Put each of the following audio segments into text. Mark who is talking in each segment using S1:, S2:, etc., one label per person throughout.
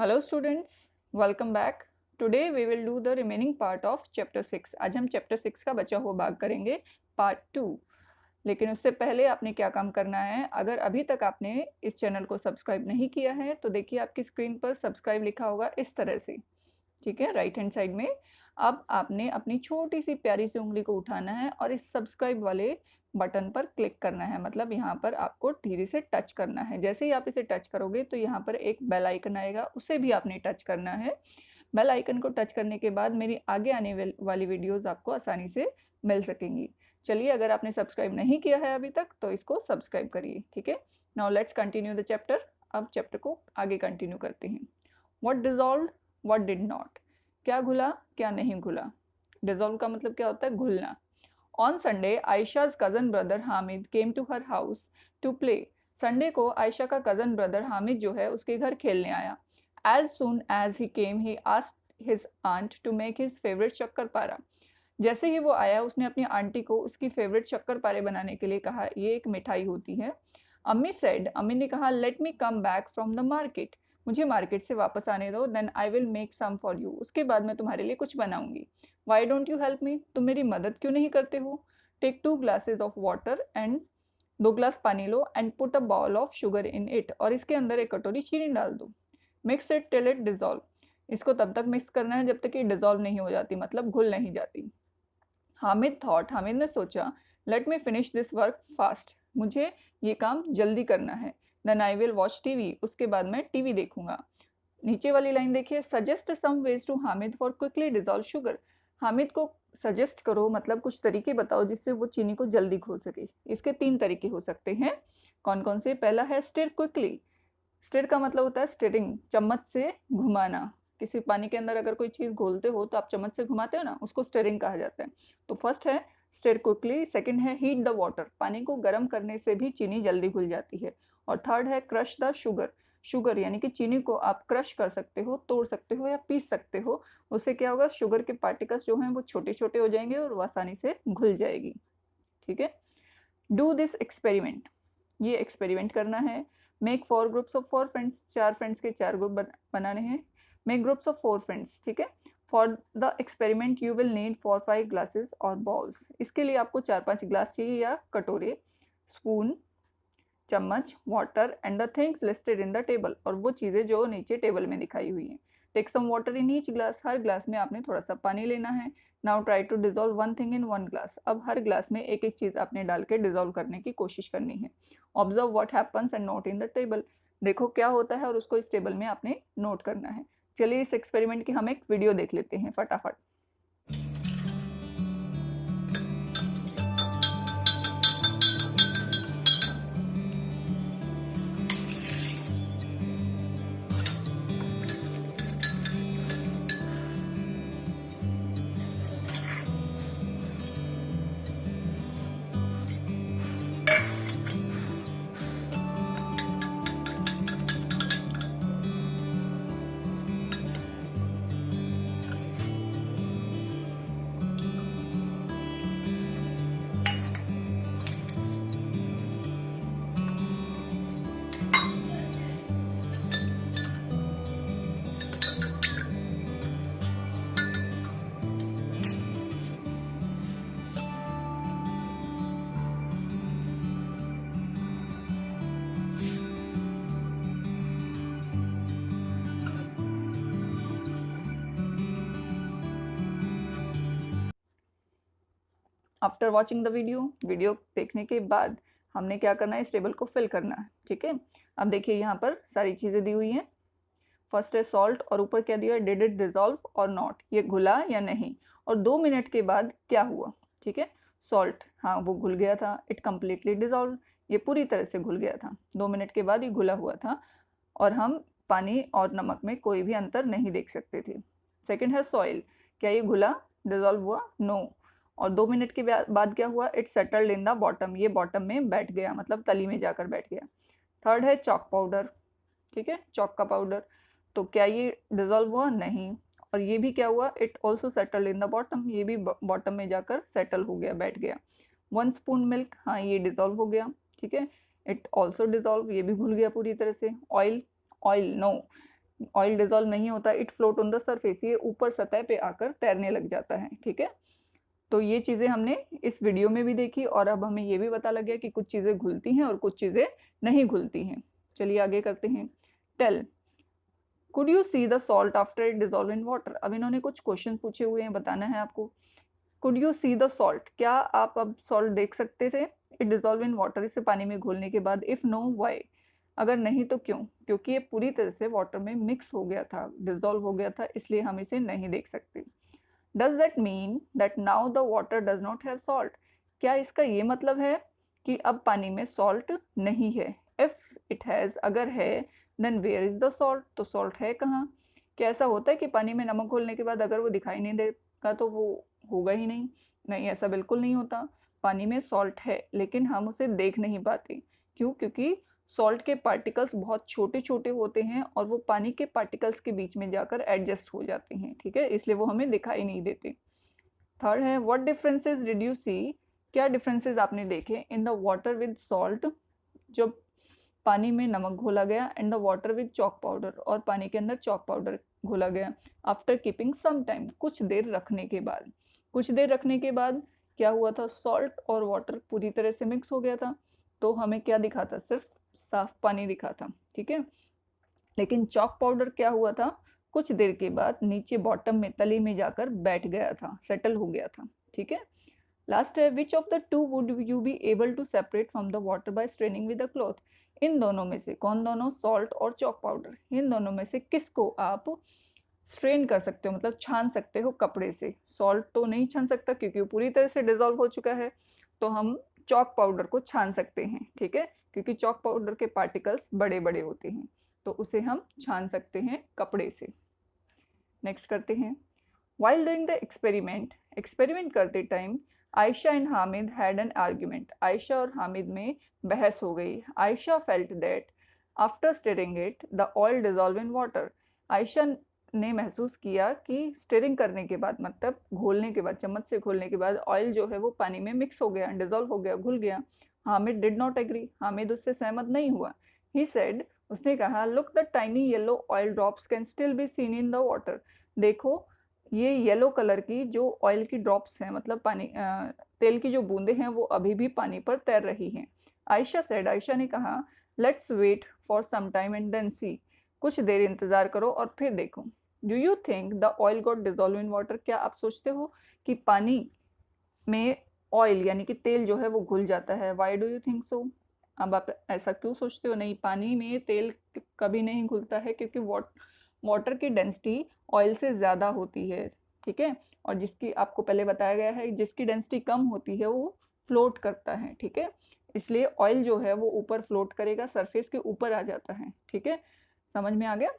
S1: Hello students, welcome back. Today we will do the remaining part of chapter 6। आज हम chapter 6 का बचा हुआ भाग करेंगे, पार्ट 2। लेकिन उससे पहले आपने क्या काम करना है, अगर अभी तक आपने इस चैनल को सब्सक्राइब नहीं किया है तो देखिए आपकी स्क्रीन पर सब्सक्राइब लिखा होगा इस तरह से, ठीक है, राइट हैंड साइड में। अब आपने अपनी छोटी सी प्यारी सी उंगली को उठाना है और इस सब्सक्राइब वाले बटन पर क्लिक करना है, मतलब यहाँ पर आपको धीरे से टच करना है। जैसे ही आप इसे टच करोगे तो यहाँ पर एक बेल आइकन आएगा, उसे भी आपने टच करना है। बेल आइकन को टच करने के बाद मेरी आगे आने वाली वीडियोस आपको आसानी से मिल सकेंगी। चलिए, अगर आपने सब्सक्राइब नहीं किया है अभी तक तो इसको सब्सक्राइब करिए, ठीक है। Now let's continue the chapter. अब चैप्टर को आगे कंटिन्यू करते हैं। What dissolve, what did not, क्या घुला क्या नहीं घुला। डिजॉल्व का मतलब क्या होता है, घुलना। On Sunday Ayesha's cousin brother Hamid came to her house to play. Sunday को आयशा का कजन ब्रदर हामिद जो है उसके घर खेलने आया। As soon as he came he asked his aunt to make his favourite shakarpara. जैसे ही वो आया उसने अपनी आंटी को उसकी फेवरेट शक्करपारे बनाने के लिए कहा। ये एक मिठाई होती है। अम्मी सेड, अम्मी ने कहा, let me come back from the market, मुझे मार्केट से वापस आने दो, then I will make some for you, उसके बाद मैं तुम्हारे लिए कुछ बनाऊंगी। Why don't you help me, तुम मेरी मदद क्यों नहीं करते हो। Take 2 glasses of water and 2 glass पानी लो and put a bowl of sugar in it, और इसके अंदर एक कटोरी चीनी डाल दो। Mix it till it dissolve, इसको तब तक मिक्स करना है जब तक कि डिजॉल्व नहीं हो जाती, मतलब घुल नहीं जाती। हामिद थॉट, हामिद ने सोचा, let me finish this work fast, मुझे ये काम जल्दी करना है। Then I will watch TV, उसके बाद मैं टीवी देखूंगा। नीचे वाली लाइन देखिए, suggest some ways to Hamid for quickly dissolve sugar. Hamid को सजेस्ट करो, मतलब कुछ तरीके बताओ जिससे वो चीनी को जल्दी घोल सके। इसके 3 तरीके हो सकते हैं। कौन कौन से। पहला है स्टिर क्विकली। स्टिर का मतलब होता है स्टिरिंग, चम्मच से घुमाना। किसी पानी के अंदर अगर कोई चीज़ घोलते हो तो आप चम्मच से घुमाते हो ना, उसको स्टिरिंग कहा जाता है। तो फर्स्ट है स्टिर क्विकली। सेकंड है हीट द वाटर, पानी को गर्म करने से भी चीनी जल्दी घुल जाती है। और थर्ड है क्रश द शुगर। शुगर यानी कि चीनी को आप क्रश कर सकते हो, तोड़ सकते हो या पीस सकते हो। उससे क्या होगा, शुगर के पार्टिकल्स जो हैं वो छोटे छोटे हो जाएंगे और वो आसानी से घुल जाएगी, ठीक है। डू दिस एक्सपेरिमेंट, ये एक्सपेरिमेंट करना है। Make 4 groups of 4 friends, 4 friends के 4 ग्रुप बनाने हैं। मेक ग्रुप्स ऑफ 4 फ्रेंड्स, ठीक है। For the experiment you will need 4-5 glasses और बॉल्स, इसके लिए आपको 4-5 ग्लास चाहिए या कटोरे, स्पून, चम्मच, water and the things listed in the table, और वो चीज़ें जो नीचे टेबल में दिखाई हुई हैं। Take some water in each glass, हर ग्लास में आपने थोड़ा सा पानी लेना है। Now try to dissolve one thing in one glass, अब हर ग्लास में एक एक चीज़ आपने डाल के डिजोल्व करने की कोशिश करनी है। Observe what happens and note in the table, देखो क्या होता है और उसको इस टेबल में आपने नोट करना है। चलिए इस एक्सपेरिमेंट की हम एक वीडियो देख लेते हैं फटाफट। आफ्टर वॉचिंग द वीडियो देखने के बाद हमने क्या करना है, इस टेबल को फिल करना है, ठीक है। अब देखिए यहाँ पर सारी चीज़ें दी हुई हैं। फर्स्ट है सॉल्ट, और ऊपर क्या दिया है, डिड इट डिजॉल्व और नॉट, ये घुला या नहीं, और 2 मिनट के बाद क्या हुआ, ठीक है। सॉल्ट, हाँ वो घुल गया था। इट कम्प्लीटली डिजॉल्व, ये पूरी तरह से घुल गया था, 2 मिनट के बाद ये घुला हुआ था, और हम पानी और नमक में कोई भी अंतर नहीं देख सकते थे। सेकेंड है सॉइल, क्या ये घुला, डिजॉल्व हुआ, नो। और 2 मिनट के बाद क्या हुआ, it settled in the bottom, ये बॉटम में बैठ गया, मतलब तली में जाकर बैठ गया। थर्ड है चॉक पाउडर, ठीक है, चॉक का पाउडर, तो क्या ये डिजॉल्व हुआ, नहीं। और ये भी क्या हुआ, it also settle in the bottom, ये भी बॉटम में जाकर सेटल हो गया, बैठ गया। 1 स्पून मिल्क, हाँ ये डिजॉल्व हो गया, ठीक है। इट ऑल्सो डिजॉल्व, ये भी घुल गया पूरी तरह से। Oil, oil no, oil dissolve नहीं होता, it float on the surface, ये ऊपर सतह पे आकर तैरने लग जाता है। ठीक है, तो ये चीज़ें हमने इस वीडियो में भी देखी और अब हमें ये भी पता लग गया कि कुछ चीज़ें घुलती हैं और कुछ चीज़ें नहीं घुलती हैं। चलिए आगे करते हैं। Tell, could you see the salt after it dissolve in water. अब इन्होंने कुछ क्वेश्चन पूछे हुए हैं, बताना है आपको। Could you see the salt, क्या आप अब सॉल्ट देख सकते थे इट डिजॉल्व इन वाटर, इसे पानी में घोलने के बाद। इफ नो वाई, अगर नहीं तो क्यों। क्योंकि ये पूरी तरह से वाटर में मिक्स हो गया था, डिजॉल्व हो गया था, इसलिए हम इसे नहीं देख सकते। Does that mean that now the water does not have salt, क्या इसका ये मतलब है कि अब पानी में सॉल्ट नहीं है। इफ इट हैज़, अगर है, then where is the salt, तो सॉल्ट है कहाँ। क्या ऐसा होता है कि पानी में नमक घोलने के बाद अगर वो दिखाई नहीं देगा तो वो होगा ही नहीं। नहीं, ऐसा बिल्कुल नहीं होता। पानी में सॉल्ट है लेकिन हम उसे देख नहीं पाते। क्यों? क्योंकि सॉल्ट के पार्टिकल्स बहुत छोटे छोटे होते हैं और वो पानी के पार्टिकल्स के बीच में जाकर एडजस्ट हो जाते हैं। ठीक है, इसलिए वो हमें दिखाई नहीं देते। थर्ड है, what differences did you see, क्या डिफरेंसेस आपने देखे इन द वाटर विद सॉल्ट, जब पानी में नमक घोला गया, and the water with chalk powder, और पानी के अंदर चॉक पाउडर घोला गया। आफ्टर कीपिंग सम टाइम, कुछ देर रखने के बाद। कुछ देर रखने के बाद क्या हुआ था, सॉल्ट और वाटर पूरी तरह से मिक्स हो गया था, तो हमें क्या दिखा था, सिर्फ साफ पानी दिखा था। ठीक है, लेकिन चॉक पाउडर क्या हुआ था, कुछ देर के बाद नीचे बॉटम में, तली में जाकर बैठ गया था, सेटल हो गया था। ठीक है, लास्ट है, which of the two would you be able to separate from the water by straining with the cloth. इन दोनों में से, कौन दोनों, सॉल्ट और चॉक पाउडर, इन दोनों में से किसको आप स्ट्रेन कर सकते हो, मतलब छान सकते हो कपड़े से। सॉल्ट तो नहीं छान सकता क्योंकि वो पूरी तरह से डिजॉल्व हो चुका है, तो हम चॉक पाउडर को छान सकते हैं। ठीक है, क्योंकि चॉक पाउडर के पार्टिकल्स बड़े बड़े होते हैं, तो उसे हम छान सकते हैं कपड़े से। नेक्स्ट करते हैं। While doing the experiment, experiment करते time Ayesha and Hamid had an argument, Ayesha और हामिद में बहस हो गई। Ayesha felt that after stirring it the oil dissolve in water, Ayesha ने महसूस किया कि स्टिरिंग करने के बाद, मतलब घोलने के बाद, चम्मच से घोलने के बाद ऑयल जो है वो पानी में मिक्स हो गया, डिजॉल्व हो गया, घुल गया। Hamid did not agree, Hamid उससे सहमत नहीं हुआ। ही सेड, उसने कहा, look the tiny yellow oil drops can still be seen in the water, देखो ये येलो कलर की जो ऑयल की ड्रॉप्स हैं, मतलब पानी तेल की जो बूंदें हैं, वो अभी भी पानी पर तैर रही हैं। आयशा सेड, आयशा ने कहा, let's wait for some time and then see, कुछ देर इंतजार करो और फिर देखो। Do you think the oil got dissolve in water, क्या आप सोचते हो कि पानी में ऑयल यानी कि तेल जो है वो घुल जाता है। Why do you think so, अब आप ऐसा क्यों सोचते हो। नहीं, पानी में तेल कभी नहीं घुलता है क्योंकि वाटर की डेंसिटी ऑयल से ज़्यादा होती है। ठीक है, और जिसकी आपको पहले बताया गया है, जिसकी डेंसिटी कम होती है वो फ्लोट करता है। ठीक है, इसलिए ऑयल जो है वो ऊपर फ्लोट करेगा, सरफेस के ऊपर आ जाता है। ठीक है, समझ में आ गया।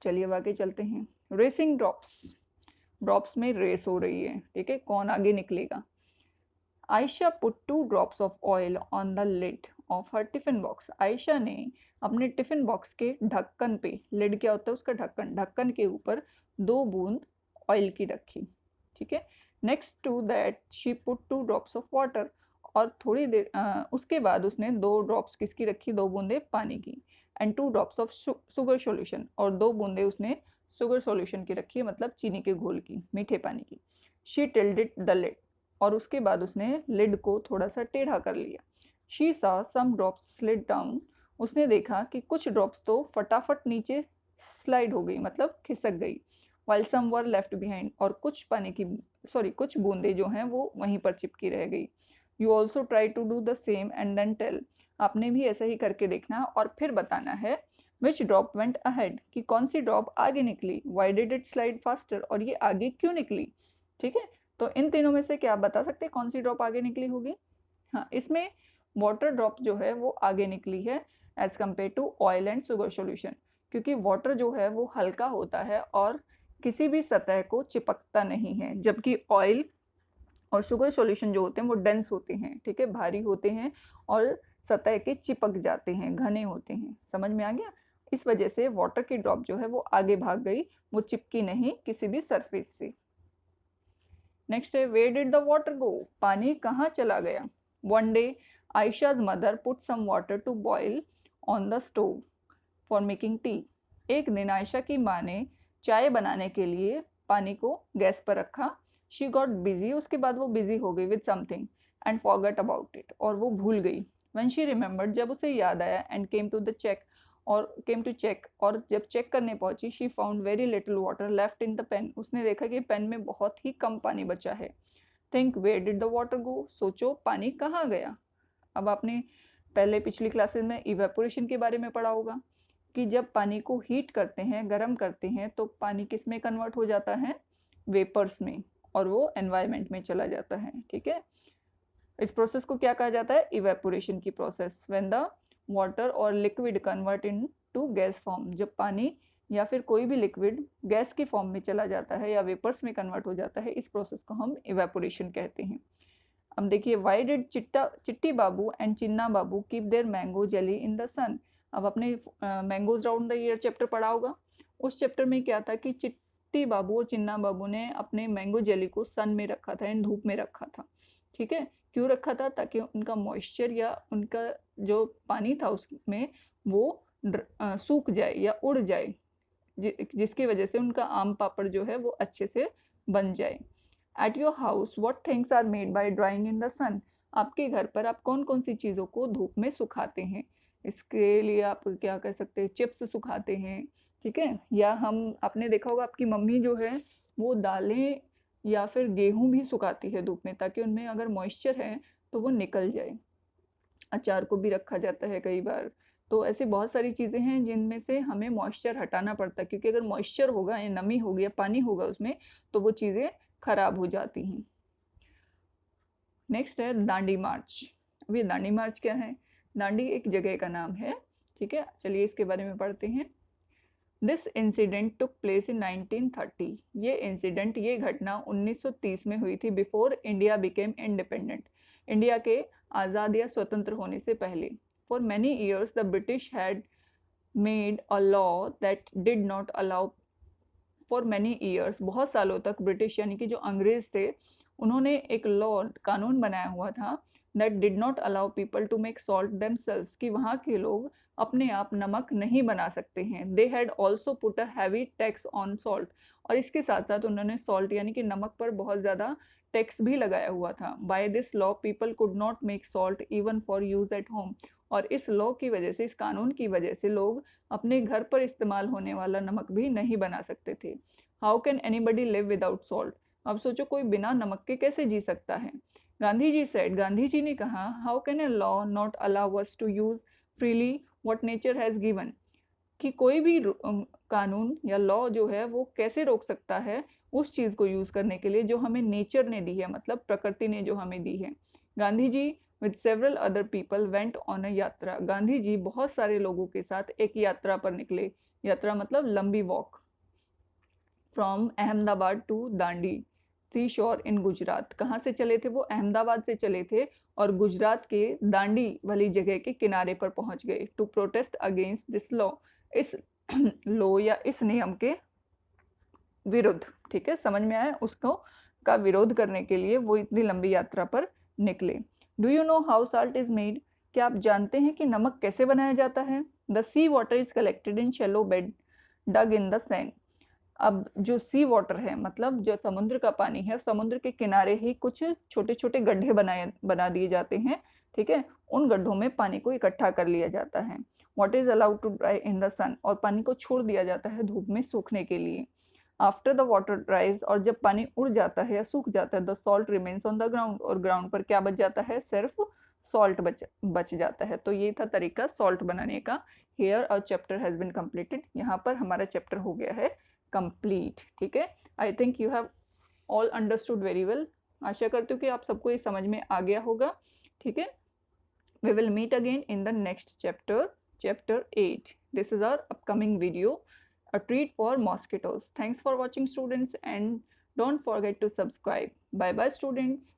S1: चलिए अब आगे चलते हैं। रेसिंग ड्रॉप्स, ड्रॉप्स में रेस हो रही है। ठीक है, कौन आगे निकलेगा। Ayesha put 2 drops of oil on the lid of her tiffin box, Ayesha ने अपने टिफिन बॉक्स के ढक्कन पे, लिड क्या होता है उसका ढक्कन, ढक्कन के ऊपर 2 बूंद ऑयल की रखी। ठीक है, next to that she put 2 drops of water, और थोड़ी देर उसके बाद उसने 2 ड्रॉप्स किसकी रखी, 2 बूंदे पानी की। And 2 drops of sugar solution, और 2 बूंदे उसने शुगर सॉल्यूशन की रखी है, मतलब चीनी के घोल की, मीठे पानी की। शी टिल्डेड द लिड, और उसके बाद उसने लिड को थोड़ा सा टेढ़ा कर लिया। शी सा सम ड्रॉप्स स्लिड डाउन, उसने देखा कि कुछ ड्रॉप्स तो फटाफट नीचे स्लाइड हो गई, मतलब खिसक गई। वाइल सम वर लेफ्ट बिहाइंड, और कुछ पानी की कुछ बूंदे जो हैं वो वहीं पर चिपकी रह गई। You also try to do the same and then tell, आपने भी ऐसा ही करके देखना और फिर बताना है। विच ड्रॉप वेंट अहेड, कि कौन सी ड्रॉप आगे निकली। Why did it slide faster, और ये आगे क्यों निकली। ठीक है, तो इन तीनों में से क्या आप बता सकते हैं कौन सी ड्रॉप आगे निकली होगी। हाँ, इसमें वाटर ड्रॉप जो है वो आगे निकली है as compare to oil and sugar solution, क्योंकि वाटर जो है वो हल्का होता है और किसी भी सतह को चिपकता नहीं है, जबकि ऑयल और शुगर सॉल्यूशन जो होते हैं वो डेंस होते हैं। ठीक है, भारी होते हैं और सतह के चिपक जाते हैं, घने होते हैं। समझ में आ गया, इस वजह से वाटर की ड्रॉप जो है वो आगे भाग गई, वो चिपकी नहीं किसी भी सरफेस से। नेक्स्ट है, where did the water go, पानी कहाँ चला गया। One day Ayesha's mother put some water to boil on the stove for making tea, एक दिन आयशा की माँ ने चाय बनाने के लिए पानी को गैस पर रखा। शी गॉट बिजी, उसके बाद वो बिजी हो गई with something and forgot about it, और वो भूल गई। व्हेन शी रिमेंबर्ड, जब उसे याद आया, एंड केम टू चेक, और जब चेक करने पहुंची, she found very little water left in the pen, उसने देखा कि पेन में बहुत ही कम पानी बचा है। Think where did the water go, सोचो पानी कहाँ गया। अब आपने पहले पिछली क्लासेस में इवेपोरेशन के बारे में पढ़ा होगा कि जब पानी को हीट करते हैं, गर्म करते हैं, तो पानी किस में कन्वर्ट हो जाता है, वेपर्स में, और वो एनवायरनमेंट में चला जाता है। ठीक है, इस प्रोसेस को क्या कहा जाता है, इवेपोरेशन की process. When the water or liquid convert into gas form, जब पानी या फिर कोई भी लिक्विड गैस की फॉर्म में चला जाता है या वेपर्स में कन्वर्ट हो जाता है, इस प्रोसेस को हम इवेपोरेशन कहते हैं। अब देखिए, why did Chitti Babu and Chinna Babu keep their mango jelly in the sun. अब अपने mangoes round the year chapter पढ़ा होगा, उस चैप्टर में क्या था कि चिट्टी बाबू और चिन्ना बाबू ने अपने मैंगो जेली को सन में रखा था, इन धूप में रखा था। ठीक है, क्यों रखा था, ताकि उनका मॉइस्चर या उनका जो पानी था उसमें वो सूख जाए या उड़ जाए, जिसकी वजह से उनका आम पापड़ जो है वो अच्छे से बन जाए। At your house what things are made by drying in the sun, आपके घर पर आप कौन कौन सी चीज़ों को धूप में सुखाते हैं। इसके लिए आप क्या कह सकते हैं, चिप्स सुखाते हैं, ठीक है, या हम आपने देखा होगा आपकी मम्मी जो है वो दालें या फिर गेहूं भी सुखाती है धूप में, ताकि उनमें अगर मॉइस्चर है तो वो निकल जाए। अचार को भी रखा जाता है कई बार। तो ऐसी बहुत सारी चीज़ें हैं जिनमें से हमें मॉइस्चर हटाना पड़ता है, क्योंकि अगर मॉइस्चर होगा या नमी होगी या पानी होगा उसमें, तो वो चीज़ें खराब हो जाती हैं। नेक्स्ट है दांडी मार्च। अब ये दांडी मार्च क्या है, दांडी एक जगह का नाम है। ठीक है, चलिए इसके बारे में पढ़ते हैं। This incident took place in 1930, ये इंसिडेंट, ये घटना 1930 में हुई थी, before India became independent, India के आज़ाद या स्वतंत्र होने से पहले। For many years the British had made a law that did not allow, for many years, बहुत सालों तक ब्रिटिश यानी कि जो अंग्रेज थे, उन्होंने एक लॉ, कानून बनाया हुआ था, that did not allow people to make salt themselves, कि वहाँ के लोग अपने आप नमक नहीं बना सकते हैं। They had also put a heavy tax on salt, और इसके साथ साथ उन्होंने सॉल्ट यानी कि नमक पर बहुत ज़्यादा टैक्स भी लगाया हुआ था। By this law people could not make salt even for use at home, और इस लॉ की वजह से, इस कानून की वजह से लोग अपने घर पर इस्तेमाल होने वाला नमक भी नहीं बना सकते थे। How can anybody live without salt, अब सोचो कोई बिना नमक के कैसे जी सकता है। गांधी जी सेड, गांधी जी ने कहा, how can a law not allow us to use freely what nature has given, कि कोई भी कानून या लॉ जो है वो कैसे रोक सकता है उस चीज़ को यूज़ करने के लिए जो हमें नेचर ने दी है, मतलब प्रकृति ने जो हमें दी है। Gandhi ji with several other people went on a yatra, Gandhi जी बहुत सारे लोगों के साथ एक यात्रा पर निकले, यात्रा मतलब लंबी walk, from Ahmedabad to Dandi sea shore in Gujarat, कहाँ से चले थे वो, अहमदाबाद से चले थे और गुजरात के दांडी वाली जगह के किनारे पर पहुंच गए। To protest against this law, इस लॉ या इस नियम के विरुद्ध, ठीक है, समझ में आया, उसको का विरोध करने के लिए वो इतनी लंबी यात्रा पर निकले। Do you know how salt is made, क्या आप जानते हैं कि नमक कैसे बनाया जाता है। The sea water is collected in shallow bed dug in the sand, अब जो सी वाटर है मतलब जो समुद्र का पानी है, समुद्र के किनारे ही कुछ छोटे छोटे गड्ढे बना दिए जाते हैं, ठीक है, उन गड्ढों में पानी को इकट्ठा कर लिया जाता है। What is allowed to dry in the sun, और पानी को छोड़ दिया जाता है धूप में सूखने के लिए। आफ्टर द वाटर ड्राइज, और जब पानी उड़ जाता है या सूख जाता है, the salt remains on the ground, और ग्राउंड पर क्या बच जाता है, सिर्फ सॉल्ट बच जाता है। तो ये था तरीका सॉल्ट बनाने का। Here a chapter has been completed, यहाँ पर हमारा चैप्टर हो गया है कंप्लीट। ठीक है, I think you have all understood very well, आशा करती हूँ कि आप सबको ये समझ में आ गया होगा। ठीक है, we will meet again in the next chapter, chapter 8. This is our upcoming video, a treat for mosquitoes. Thanks for watching students, and don't forget to subscribe. Bye bye students.